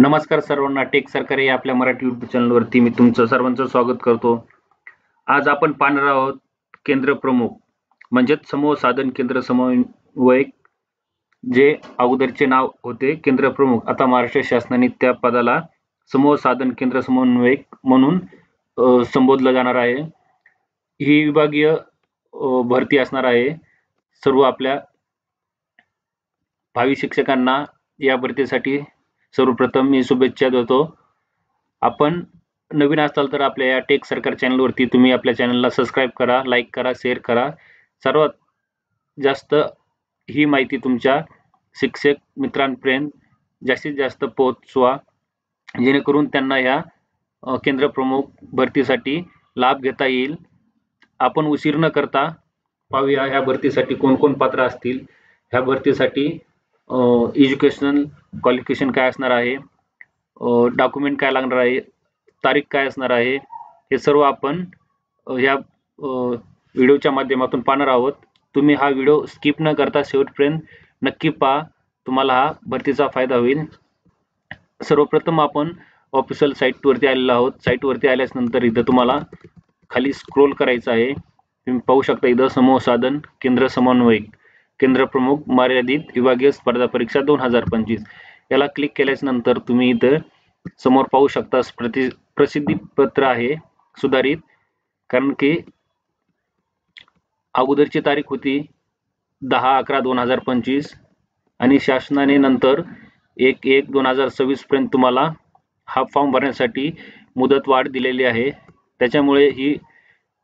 नमस्कार सर्वांना. टेक सरकारी या आपल्या मराठी युट्यूब चॅनलवरती मी तुमचं सर्वांचं स्वागत करतो. आज आपण पाहणार आहोत केंद्र प्रमुख म्हणजेच समूह साधन केंद्र समन्वयक, जे अगोदरचे नाव होते केंद्र प्रमुख. आता महाराष्ट्र शासनाने त्या पदाला समूह साधन केंद्र समन्वयक म्हणून संबोधलं जाणार आहे. ही विभागीय भरती असणार आहे. सर्व आपल्या भावी शिक्षकांना या भरतीसाठी सर्वप्रथम मी शुभेच्छा देतो. आपण नवीन असाल तर आपल्या या टेक सरकार चॅनलवरती तुम्ही आपल्या चॅनलला सबस्क्राईब करा, लाईक करा, शेअर करा. सर्वात जास्त ही माहिती तुमच्या शिक्षक मित्रांपर्यंत जास्तीत जास्त पोहोचवा, जेणेकरून त्यांना या केंद्र प्रमुख भरतीसाठी लाभ घेता येईल. आपण उशीर न करता पाहूया ह्या भरतीसाठी कोण कोण पात्र असतील. ह्या भरतीसाठी एज्युकेशनल क्वालिफिकेशन काय असणार आहे, डॉक्युमेंट काय लागणार आहे, तारीख काय असणार आहे, हे सर्व आपण या व्हिडिओच्या माध्यमातून पाहणार आहोत. तुम्ही हा व्हिडिओ स्किप न करता शेवटपर्यंत नक्की पहा, तुम्हाला हा भरतीचा फायदा होईल. सर्वप्रथम आपण ऑफिशियल साईटवरती आलेलो आहोत. साईटवरती आल्यानंतर इथं तुम्हाला खाली स्क्रोल करायचं आहे. तुम्ही पाहू शकता इथं समूह साधन केंद्र समन्वयक, केंद्र प्रमुख, मर्यादित विभागीय स्पर्धा परीक्षा 2025 याला क्लिक केल्यानंतर तुम्ही इथं समोर पाहू शकता प्रसिद्धी पत्र आहे सुधारित, कारण की अगोदरची तारीख होती 10/11/2025 आणि शासनाने नंतर 1/1/2026 पर्यंत तुम्हाला हा फॉर्म भरण्यासाठी मुदत वाढ दिलेली आहे. त्याच्यामुळे ही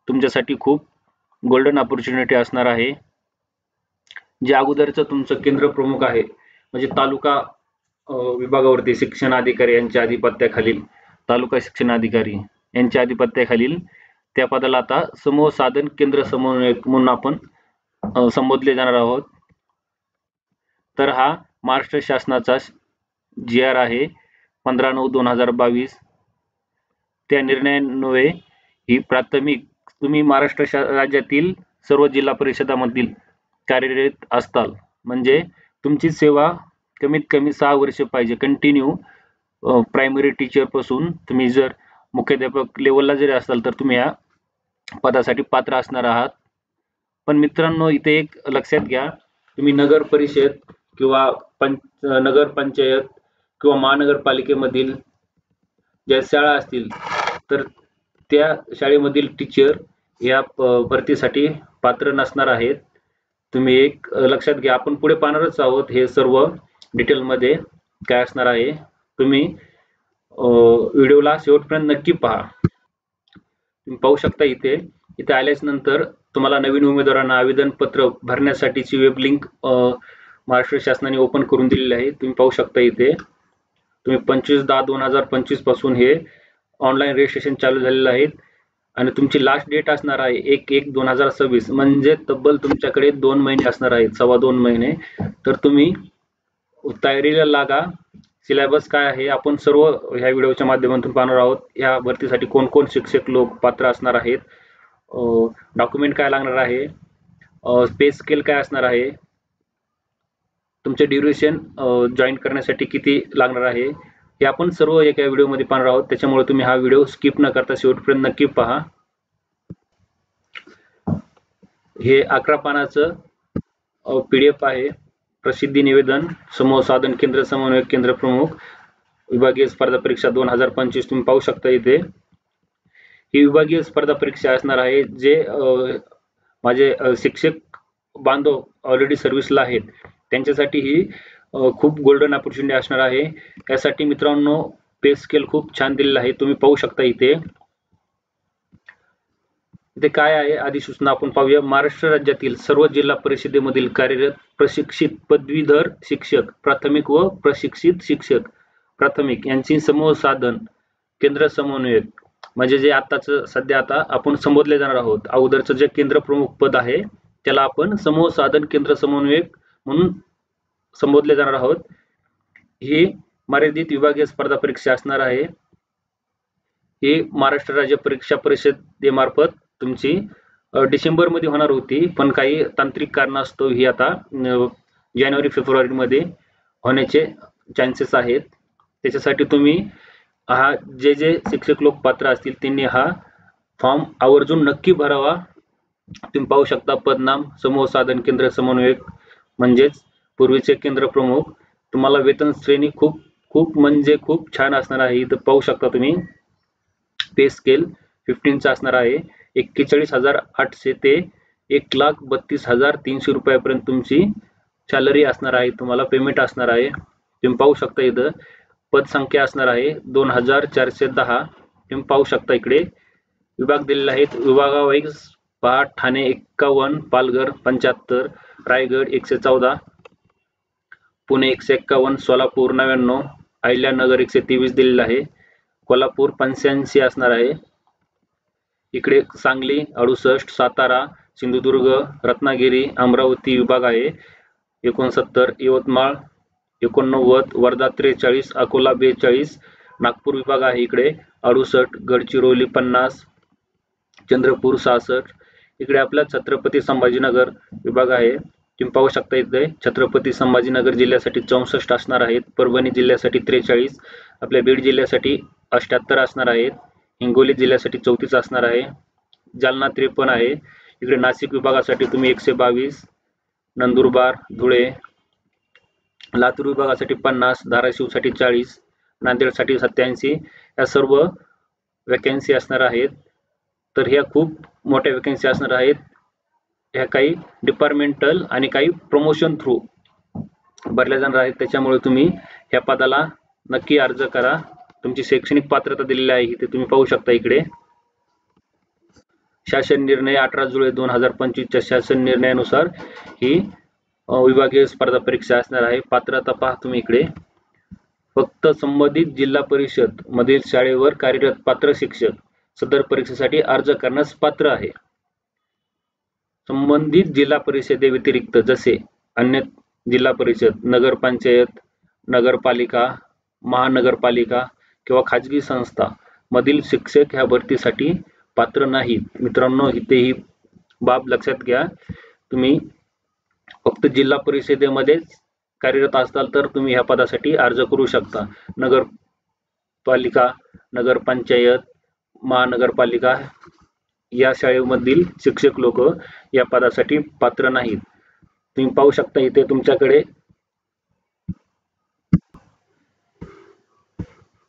तुमच्यासाठी खूप गोल्डन अपॉर्च्युनिटी असणार आहे. जे अगोदरचं तुमचं केंद्र प्रमुख आहे म्हणजे तालुका विभागावरती शिक्षण अधिकारी यांच्या आधिपत्याखालील, तालुका शिक्षण अधिकारी यांच्या आधिपत्याखालील त्या पदाला आता समूह साधन केंद्र समन्वयक म्हणून आपण संबोधले जाणार आहोत. तर हा महाराष्ट्र शासनाचा GR आहे 15/9/2022. त्या निर्णयान्वये ही प्राथमिक तुम्ही महाराष्ट्र राज्यातील सर्व जिल्हा परिषदामधील कार्यरत असताल म्हणजे तुमची सेवा कमीत कमी 6 वर्ष पाहिजे कंटिन्यू. प्रायमरी टीचर पासून तुम्ही जर मुख्याध्यापक लेवलला जरी असाल तर तुम्ही या पदासाठी पात्र असणार आहात. पण मित्रांनो, इथे एक लक्षात घ्या, तुम्ही नगर परिषद किंवा नगर पंचायत किंवा महानगरपालिकेमधील ज्या शाळा असतील तर त्या शाळेमधील टीचर या भरतीसाठी पात्र नसणार आहेत. तुम्ही एक लक्षात घ्या. आपण पुढे पाहणारच आहोत हे सर्व डिटेलमध्ये काय असणार आहे. तुम्ही व्हिडिओला शेवटपर्यंत नक्की पहा. तुम्ही पाहू शकता इथे आल्याच नंतर तुम्हाला नवीन उमेदवारांना आवेदन पत्र भरण्यासाठीची वेब लिंक महाराष्ट्र शासनाने ओपन करून दिलेली आहे. तुम्ही पाहू शकता इथे तुम्ही 25/10/2025 पासून हे ऑनलाईन रजिस्ट्रेशन चालू झालेलं आहे आणि तुमची लास्ट डेट असणार आहे 1/1/2026 म्हणजे तब्बल तुमच्याकडे 2 महिने असणार आहेत, 2.25 महिने. तर तुम्ही तयारीला लागा. सिलेबस काय आहे आपण सर्व ह्या व्हिडिओच्या माध्यमातून पाहणार आहोत. या भरतीसाठी कोण कोण शिक्षक लोक पात्र असणार आहेत, डॉक्युमेंट काय लागणार आहे, पे स्केल काय असणार आहे, तुमचे ड्युरेशन जॉईन करण्यासाठी किती लागणार आहे, हे आपण सर्व एका व्हिडिओमध्ये पाहणार आहोत. त्याच्यामुळे तुम्ही हा व्हिडिओ स्किप न करता शेवटपर्यंत नक्की पहा. हे 11 पानाचं PDF आहे. प्रसिद्धी निवेदन समूह साधन केंद्र समन्वयक केंद्र प्रमुख विभागीय स्पर्धा परीक्षा 2025 तुम्ही पाहू शकता इथे. ही विभागीय स्पर्धा परीक्षा असणार आहे. जे माझे शिक्षक बांधव ऑलरेडी सर्व्हिसला आहेत त्यांच्यासाठी ही खूप गोल्डन अपॉर्च्युनिटी असणार आहे. यासाठी मित्रांनो पे स्केल खूप छान दिलेला आहे. तुम्ही पाहू शकता इथे काय आहे अधिसूचना आपण पाहूया. महाराष्ट्र राज्यातील सर्व जिल्हा परिषदेमधील कार्यरत प्रशिक्षित पदवीधर शिक्षक प्राथमिक व प्रशिक्षित शिक्षक प्राथमिक यांची समूह साधन केंद्र समन्वयक म्हणजे जे सध्या आता आपण संबोधले जाणार आहोत. अगोदरचं जे केंद्र प्रमुख पद आहे त्याला आपण समूह साधन केंद्र समन्वयक म्हणून संबोधले जाणार आहोत. ही मर्यादित विभागीय स्पर्धा परीक्षा असणार आहे. ही महाराष्ट्र राज्य परीक्षा परिषदेमार्फत तुमची डिसेंबर मध्ये होणार होती, पण काही तांत्रिक कारणास्तव ही आता जानेवारी फेब्रुवारी मध्ये होण्याचे चान्सेस आहेत. त्याच्यासाठी तुम्ही हा जे शिक्षक लोक पात्र असतील त्यांनी हा फॉर्म आवर्जून नक्की भरावा. तुम्ही पाहू शकता पदनाम समूह साधन केंद्र समन्वयक म्हणजेच पूर्वीचे केंद्र प्रमुख. तुम्हाला वेतन श्रेणी खूप म्हणजे खूप छान असणार आहे. इथं पाहू शकता तुम्ही पे स्केल 15 चा असणार आहे. 41,800 ते 1,32,300 रुपयापर्यंत तुमची सॅलरी असणार आहे, तुम्हाला पेमेंट असणार आहे. तुम्ही पाहू शकता इथं पदसंख्या असणार आहे 2,410. तुम्ही पाहू शकता इकडे विभाग दिलेले आहेत. विभागावाईज पहा ठाणे 51, पालघर 75, रायगड 114, पुणे 151, सोलापूर 99, अहिल्यानगर 123 दिलेला आहे. कोल्हापूर 85 असणार आहे. इकडे सांगली 68, सातारा, सिंधुदुर्ग, रत्नागिरी, अमरावती विभाग आहे 69, यवतमाळ 89, वर्धा 43, अकोला 42, नागपूर विभाग आहे इकडे 68, गडचिरोली 50, चंद्रपूर 66. इकडे आपला छत्रपती संभाजीनगर विभाग आहे. तुम्ही पाहू शकता इथे छत्रपती संभाजीनगर जिल्ह्यासाठी 64 असणार आहेत. परभणी जिल्ह्यासाठी 43, आपल्या बीड जिल्ह्यासाठी 78 असणार आहेत. हिंगोली जिल्ह्यासाठी 34 असणार आहे. जालना 53 आहे. इकडे नाशिक विभागासाठी तुम्ही 122, नंदुरबार, धुळे, लातूर विभागासाठी 50, धाराशिवसाठी 40, नांदेडसाठी 87 या सर्व वॅकन्सी असणार आहेत. तर ह्या खूप मोठ्या वॅकन्सी असणार आहेत. ह्या काही डिपार्टमेंटल आणि काही प्रमोशन थ्रू भरल्या जाणार आहेत. त्याच्यामुळे तुम्ही ह्या पदाला नक्की अर्ज करा. तुमची शैक्षणिक पात्रता दिलेली आहे ते तुम्ही पाहू शकता इकडे. शासन निर्णय 18 जुलै 2025 च्या शासन निर्णयानुसार ही विभागीय स्पर्धा परीक्षा असणार आहे. पात्रता पहा तुम्ही इकडे. फक्त संबंधित जिल्हा परिषद मधील शाळेवर कार्यरत पात्र शिक्षक सदर परीक्षेसाठी अर्ज करण्यास पात्र आहे. संबंधित जिल्हा परिषदेव्यतिरिक्त जसे अन्य जिल्हा परिषद, नगरपंचायत, नगरपालिका, महानगरपालिका किंवा खाजगी संस्था मधील शिक्षक ह्या भरतीसाठी पात्र नाहीत. मित्रांनो, इथे ही बाब लक्षात घ्या. तुम्ही फक्त जिल्हा परिषदेमध्येच कार्यरत असाल तर तुम्ही ह्या पदासाठी अर्ज करू शकता. नगरपालिका, नगरपंचायत, महानगरपालिका या शाळेमधील शिक्षक लोक या पदासाठी पात्र नाहीत. तुम्ही पाहू शकता इथे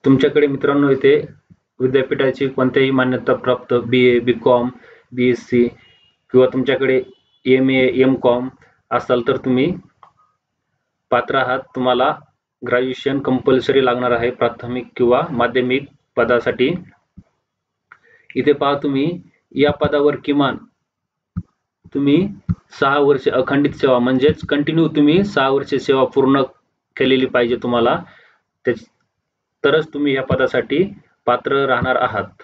तुमच्याकडे मित्रांनो इथे विद्यापीठाची कोणत्याही मान्यता प्राप्त BA, BCom, BSc किंवा तुमच्याकडे MA, MCom असाल तर तुम्ही पात्र आहात. तुम्हाला ग्रॅज्युएशन कंपल्सरी लागणार आहे प्राथमिक किंवा माध्यमिक पदासाठी. इथे पहा तुम्ही या पदावर किमान तुम्ही 6 वर्ष अखंडित सेवा म्हणजेच कंटिन्यू तुम्ही 6 वर्ष सेवा पूर्ण केलेली पाहिजे तुम्हाला, तरच तुम्ही या पदासाठी पात्र राहणार आहात.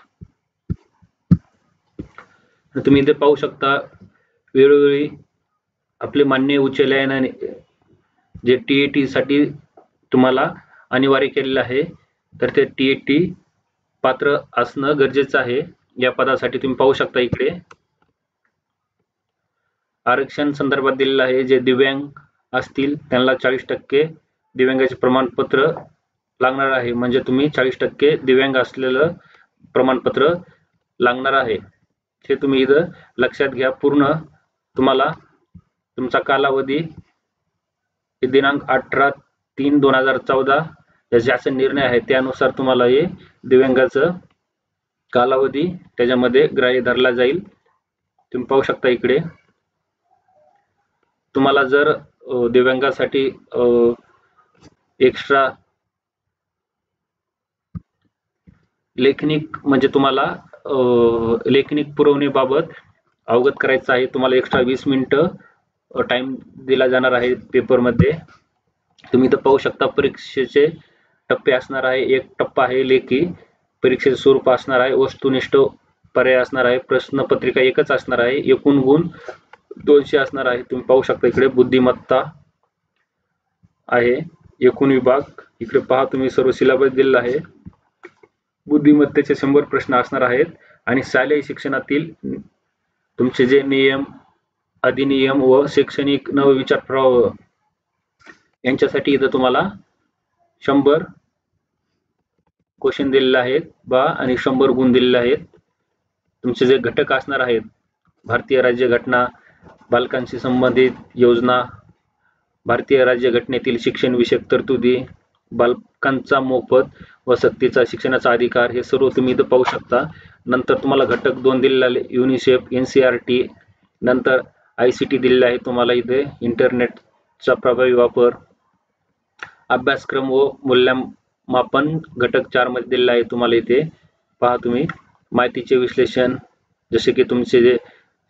तुम्ही इथे पाहू शकता वेळोवेळी आपले मान्य उच्च न्यायालयाने जे TET साठी तुम्हाला अनिवार्य केलेलं आहे, तर ते TET पात्र असणं गरजेचं आहे या पदासाठी. तुम्ही पाहू शकता इकडे आरक्षण संदर्भात दिलेलं आहे. जे दिव्यांग असतील त्यांना 40% दिव्यांगाचे प्रमाणपत्र लागणार आहे. म्हणजे तुम्ही 40% दिव्यांग असलेलं प्रमाणपत्र लागणार आहे. हे तुम्ही इथं लक्षात घ्या. पूर्ण तुम्हाला तुमचा कालावधी दिनांक 18/3/2014 या शासन निर्णय आहे त्यानुसार तुम्हाला हे दिव्यांगाचं कालावधी त्याच्यामध्ये ग्राह्य धरला जाईल. तुम्ही पाहू शकता इकडे तुम्हाला जर दिव्यांगासाठी एक्स्ट्रा लेखनिक म्हणजे तुम्हाला लेखनिक पुरवणीबाबत अवगत करायचं आहे, तुम्हाला एक्स्ट्रा 20 मिनिटं टाइम दिला जाणार आहे पेपरमध्ये. तुम्ही इथं पाहू शकता परीक्षेचे टप्पे असणार आहे. एक टप्पा आहे लेखी, परीक्षेचे स्वरूप असणार आहे वस्तुनिष्ठ पर्याय असणार आहे, प्रश्नपत्रिका एकच असणार आहे, एकूण गुण 200 असणार आहे. तुम्ही पाहू शकता इकडे बुद्धिमत्ता आहे, एकूण विभाग इकडे पहा तुम्ही सर्व सिलेबस दिलेला आहे. बुद्धिमत्तेचे 100 प्रश्न असणार आहेत आणि शालेय शिक्षणातील तुमचे जे नियम, अधिनियम व शैक्षणिक नवविचार प्रवाह यांच्यासाठी इथं तुम्हाला 100 क्वेश्चन दिलेले आहेत बा आणि 100 गुण दिलेले आहेत. तुमचे जे घटक असणार आहेत भारतीय राज्यघटना, बालकांशी संबंधित योजना, भारतीय राज्यघटनेतील शिक्षण विषयक तरतुदी, बालकांचा मोफत व सक्तीचा शिक्षणाचा अधिकार, हे सर्व तुम्ही इथं पाहू शकता. नंतर तुम्हाला घटक 2 दिलेले युनिसेफ, NCERT, नंतर ICT दिलेला आहे तुम्हाला इथे, इंटरनेटचा प्रभावी वापर, अभ्यासक्रम व मूल्यमापन घटक 4 मध्ये दिलेला आहे तुम्हाला इथे पहा तुम्ही. माहितीचे विश्लेषण, जसे की तुमचे जे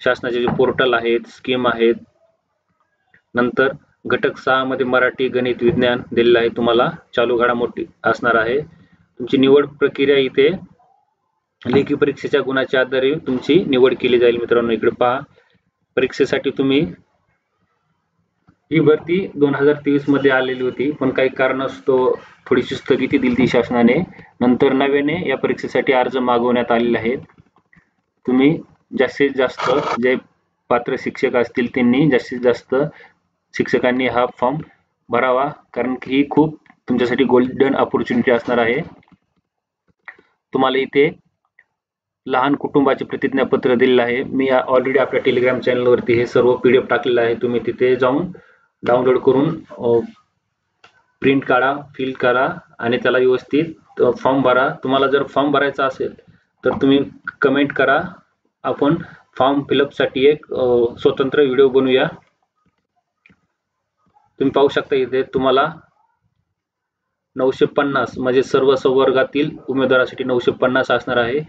शासनाचे जे पोर्टल आहेत, स्कीम आहेत. नंतर घटक 6 मध्ये मराठी, गणित, विज्ञान दिलेलं आहे तुम्हाला, चालू घडामोडी असणार आहे. तुमची निवड प्रक्रिया इथे लेखी परीक्षेच्या गुणाच्या आधारे तुमची निवड केली जाईल. मित्रांनो इकडे पहा, परीक्षेसाठी तुम्ही ही भरती 2023 मध्ये आलेली होती, पण काही कारणास्तव थोडीशी स्थगिती दिली ती शासनाने. नंतर नव्याने या परीक्षेसाठी अर्ज मागवण्यात आलेले आहेत. तुम्ही जास्तीत जास्त जे पात्र शिक्षक असतील त्यांनी जास्तीत जास्त शिक्षकांनी हा फॉर्म भरावा, कारण की ही खूप तुमच्यासाठी गोल्डन अपॉर्च्युनिटी असणार आहे. तुम्हाला इथे लहान कुटुंबाचे प्रतिज्ञापत्र दिलेलं आहे. मी ऑलरेडी आपल्या टेलिग्राम चॅनलवरती हे सर्व PDF टाकलेलं आहे. तुम्ही तिथे जाऊन डाउनलोड करून प्रिंट काढा, फिल करा आणि त्याला व्यवस्थित फॉर्म भरा. तुम्हाला जर फॉर्म भरायचा असेल तर तुम्ही कमेंट करा, आपण फॉर्म फिलअपसाठी एक स्वतंत्र व्हिडिओ बनवूया. तुम्ही पाहू शकता इथे तुम्हाला 950 म्हणजे सर्व संवर्गातील उमेदवारासाठी 950 असणार आहे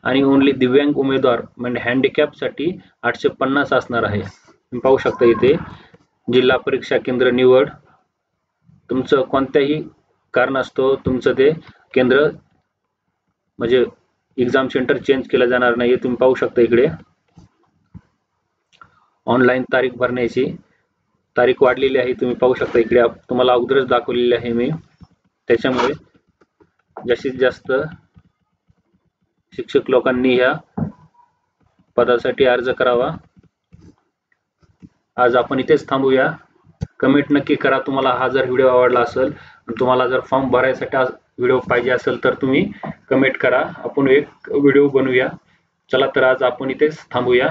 आणि ओन्ली दिव्यांग उमेदवार म्हणजे हँडिकॅपसाठी 850 असणार आहे. तुम्ही पाहू शकता इथे जिल्हा परीक्षा केंद्र निवड, तुमचं कोणत्याही कारणास्तव तुमचं ते केंद्र म्हणजे एक्झाम सेंटर चेंज केलं जाणार नाही. तुम्ही पाहू शकता इकडे ऑनलाईन तारीख भरण्याची तारीख वाढलेली आहे. तुम्ही पाहू शकता इकडे तुम्हाला अगोदरच दाखवलेली आहे मी. त्याच्यामुळे जास्तीत जास्त शिक्षक लोकांनी या पदासाठी अर्ज करावा. आज आपण इथेच थांबूया. कमेंट नक्की करा तुम्हाला हा जर व्हिडिओ आवडला असेल, तुम्हाला जर फॉर्म भरायसाठी व्हिडिओ पाहिजे असेल तर तुम्ही कमेंट करा, आपण एक व्हिडिओ बनवूया. चला तर आज आपण इथेच थांबूया.